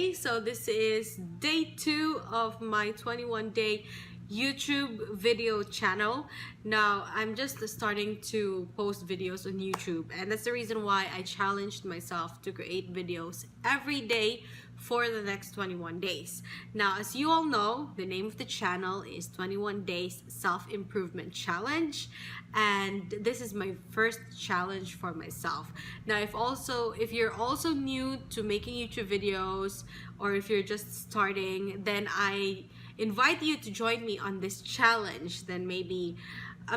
day. So this is day 2 of my 21-day YouTube video channel. Now I'm just starting to post videos on YouTube, and that's the reason why I challenged myself to create videos every day for the next 21 days. Now, as you all know, the name of the channel is 21 Days Self-Improvement Challenge, and this is my first challenge for myself. Now, if you're also new to making YouTube videos, or if you're just starting, then I invite you to join me on this challenge. Then maybe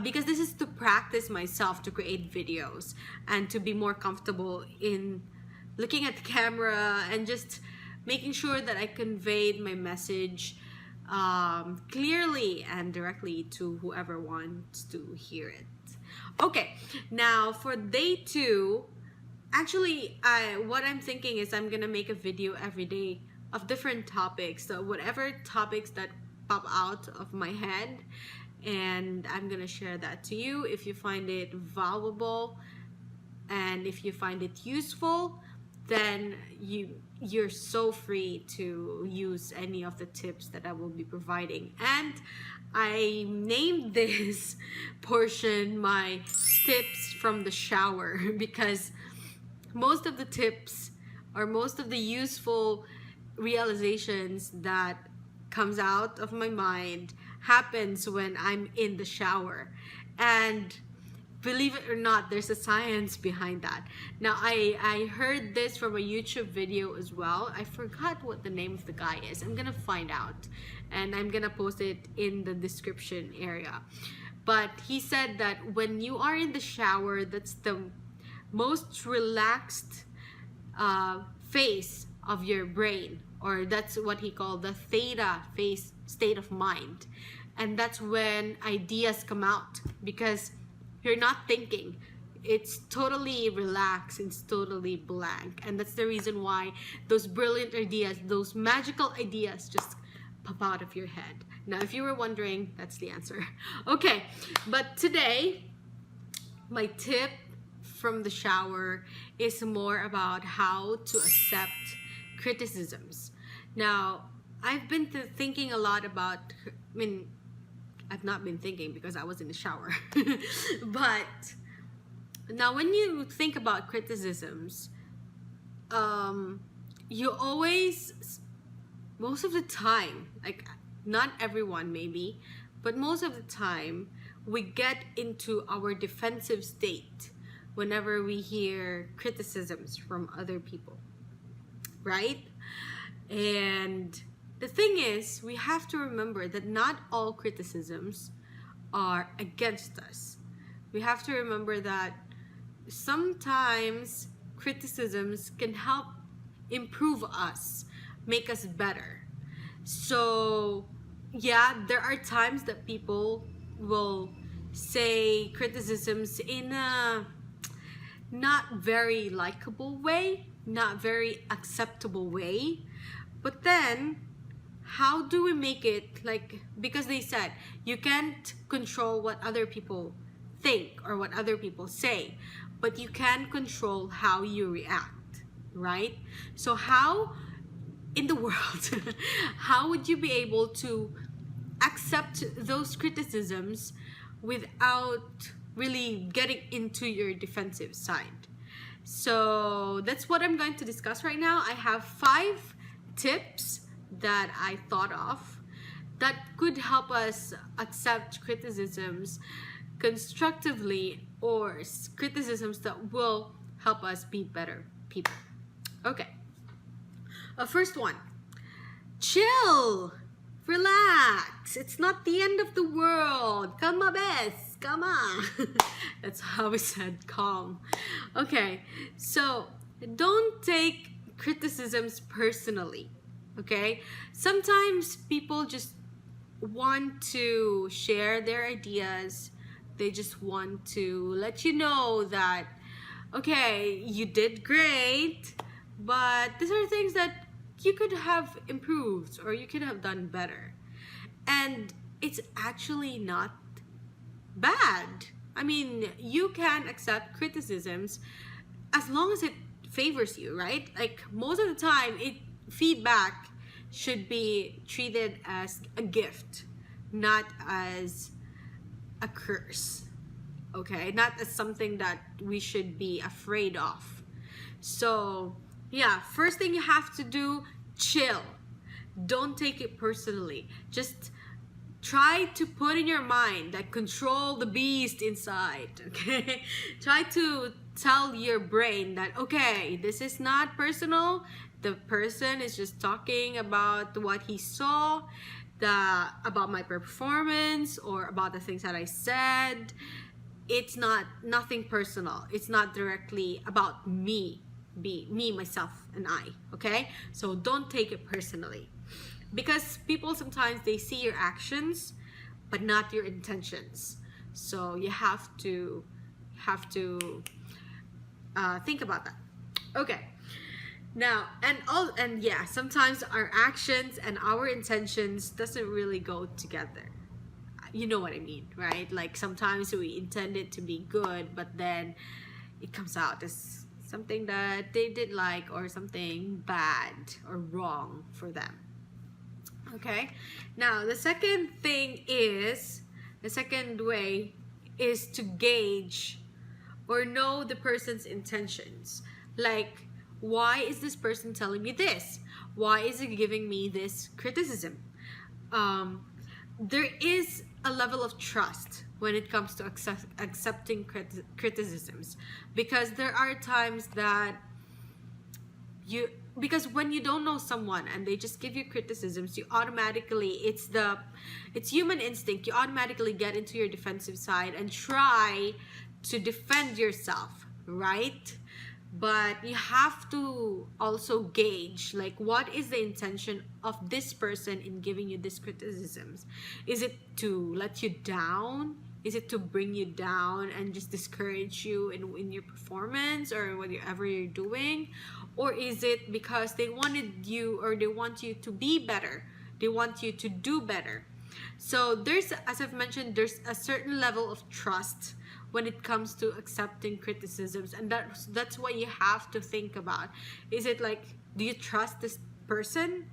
because this is to practice myself to create videos and to be more comfortable in looking at the camera and just making sure that I conveyed my message clearly and directly to whoever wants to hear it. Okay, now for day 2, actually what I'm thinking is I'm gonna make a video every day of different topics, so whatever topics that pop out of my head, and I'm gonna share that to you. If you find it valuable and if you find it useful, then you're so free to use any of the tips that I will be providing. And I named this portion my tips from the shower because most of the tips or most of the useful realizations that comes out of my mind happens when I'm in the shower. And believe it or not, there's a science behind that. Now, I heard this from a YouTube video as well. I forgot what the name of the guy is. I'm gonna find out, and I'm gonna post it in the description area. But he said that when you are in the shower, that's the most relaxed phase of your brain, or that's what he called the theta phase, state of mind. And that's when ideas come out, because you're not thinking. It's totally relaxed, it's totally blank. And that's the reason why those brilliant ideas, those magical ideas just pop out of your head. Now, if you were wondering, that's the answer. Okay, but today, my tip from the shower is more about how to accept criticisms. Now, I've been thinking a lot about, I've not been thinking because I was in the shower. But now when you think about criticisms, you always, most of the time, like not everyone maybe, but most of the time, we get into our defensive state whenever we hear criticisms from other people, right? And the thing is, we have to remember that not all criticisms are against us. We have to remember that sometimes criticisms can help improve us, make us better. So yeah, there are times that people will say criticisms in a not very likable way, not very acceptable way. But then, how do we make it, like, because they said you can't control what other people think or what other people say, but you can control how you react, right? So how in the world, how would you be able to accept those criticisms without really getting into your defensive side? So that's what I'm going to discuss right now. I have 5 tips that I thought of that could help us accept criticisms constructively, or criticisms that will help us be better people. Okay. First one, chill, relax. It's not the end of the world. Calma bes, calma. That's how we said calm. Okay, so don't take criticisms personally. Okay, sometimes people just want to share their ideas. They just want to let you know that, okay, you did great, but these are things that you could have improved or you could have done better. And it's actually not bad. I mean, you can accept criticisms as long as it favors you, right? Like most of the time it feedback should be treated as a gift, not as a curse. Okay, not as something that we should be afraid of. So yeah, first thing you have to do, chill. Don't take it personally. Just try to put in your mind that control the beast inside. Okay, try to tell your brain that, okay, this is not personal. The person is just talking about what he saw, about my performance, or about the things that I said. It's not nothing personal. It's not directly about me, myself, and I. Okay, so don't take it personally, because people sometimes they see your actions but not your intentions. So you have to think about that. Okay, now and yeah, sometimes our actions and our intentions doesn't really go together. You know what I mean, right? Like sometimes we intend it to be good, but then it comes out as something that they did like, or something bad or wrong for them. Okay, now the second way is to gauge or know the person's intentions. Like, why is this person telling me this? Why is it giving me this criticism? There is a level of trust when it comes to accepting criticisms, because there are times that because when you don't know someone and they just give you criticisms, you automatically, it's human instinct, you automatically get into your defensive side and try to defend yourself, right? But you have to also gauge, like, what is the intention of this person in giving you these criticisms? Is it to let you down? Is it to bring you down and just discourage you in your performance or whatever you're doing? Or is it because they wanted you, or they want you to be better? They want you to do better. So there's, as I've mentioned, there's a certain level of trust when it comes to accepting criticisms, and that's what you have to think about. Is it like, do you trust this person?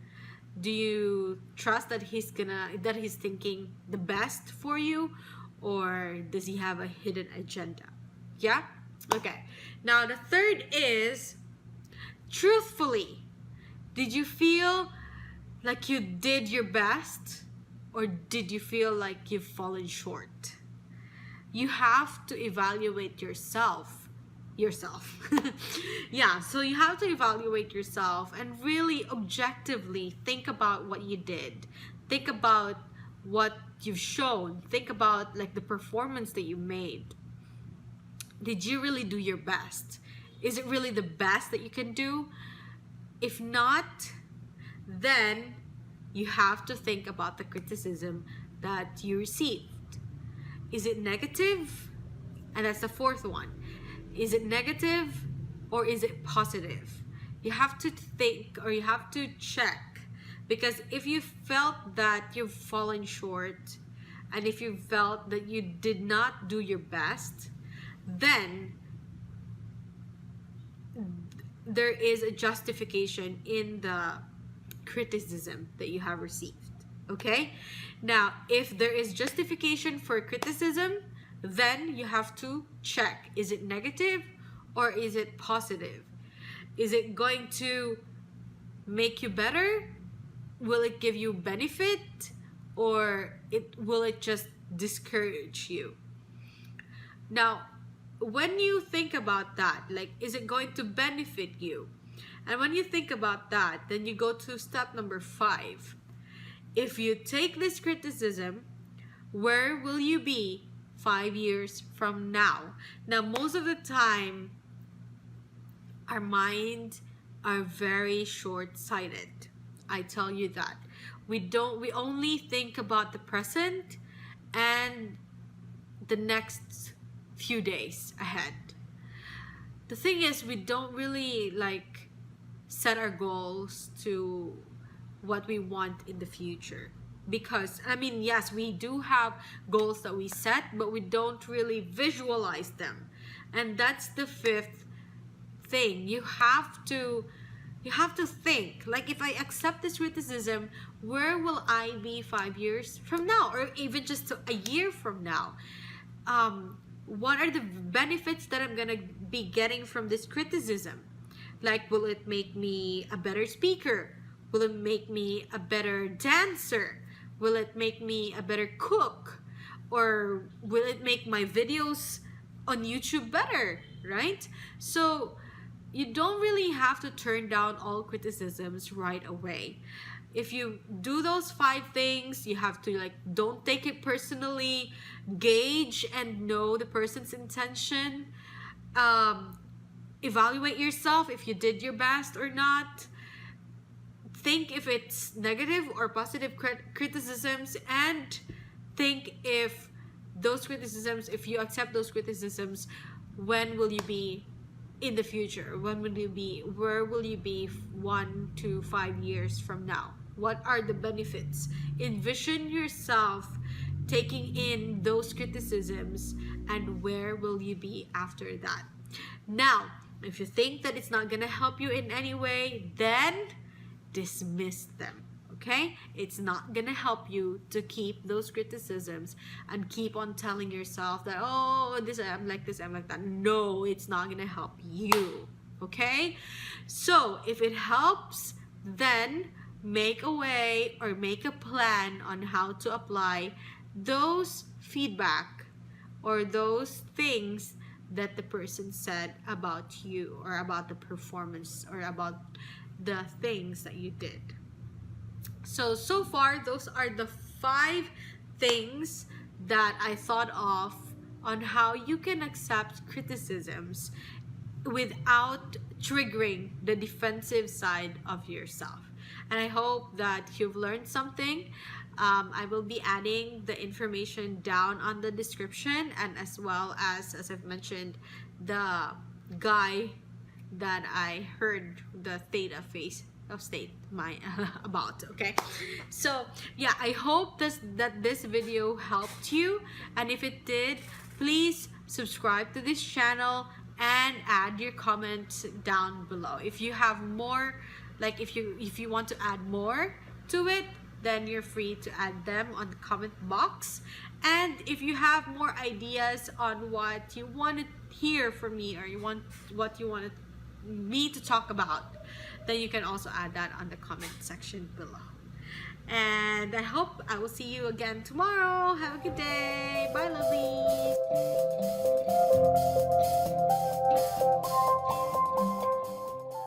Do you trust that he's thinking the best for you, or does he have a hidden agenda? Yeah? Okay. Now the third is, truthfully, did you feel like you did your best, or did you feel like you've fallen short? You have to evaluate yourself. Yeah, so you have to evaluate yourself and really objectively think about what you did. Think about what you've shown. Think about like the performance that you made. Did you really do your best? Is it really the best that you can do? If not, then you have to think about the criticism that you received. Is it negative? And that's the fourth one. Is it negative or is it positive? You have to think, or you have to check, because if you felt that you've fallen short, and if you felt that you did not do your best, then there is a justification in the criticism that you have received. Okay? Now, if there is justification for criticism, then you have to check, is it negative or is it positive? Is it going to make you better? Will it give you benefit, or will it just discourage you? Now, when you think about that, like, is it going to benefit you? And when you think about that, then you go to step number 5. If you take this criticism, where will you be 5 years from now? Now, most of the time, our minds are very short-sighted. I tell you that. We only think about the present and the next few days ahead. The thing is, we don't really like set our goals to what we want in the future, because I mean, yes, we do have goals that we set, but we don't really visualize them. And that's the 5th thing. You have to You have to think, like, if I accept this criticism, where will I be 5 years from now, or even just a year from now? What are the benefits that I'm gonna be getting from this criticism? Like, will it make me a better speaker? Will it make me a better dancer? Will it make me a better cook? Or will it make my videos on YouTube better, right? So you don't really have to turn down all criticisms right away. If you do those 5 things, you have to, like, don't take it personally, gauge and know the person's intention, evaluate yourself if you did your best or not, think if it's negative or positive criticisms, and think if those criticisms, if you accept those criticisms, when will you be in the future? When will you be, where will you be 1 to 5 years from now? What are the benefits? Envision yourself taking in those criticisms, and where will you be after that? Now, if you think that it's not gonna help you in any way, then dismiss them. Okay? It's not gonna help you to keep those criticisms and keep on telling yourself that, oh, this, I'm like this, I'm like that. No, it's not gonna help you. Okay? So if it helps, then make a way or make a plan on how to apply those feedback or those things that the person said about you, or about the performance, or about the things that you did. So far, those are the 5 things that I thought of on how you can accept criticisms without triggering the defensive side of yourself. And I hope that you've learned something. I will be adding the information down on the description, and as well as I've mentioned, the guy that I heard the theta phase of state about. Okay, so yeah, I hope that this video helped you, and if it did, please subscribe to this channel and add your comments down below. If you have more, like if you want to add more to it, then you're free to add them on the comment box. And if you have more ideas on what you want to hear from me, or what you want me to talk about, then you can also add that on the comment section below. And I hope I will see you again tomorrow. Have a good day. Bye, lovelies.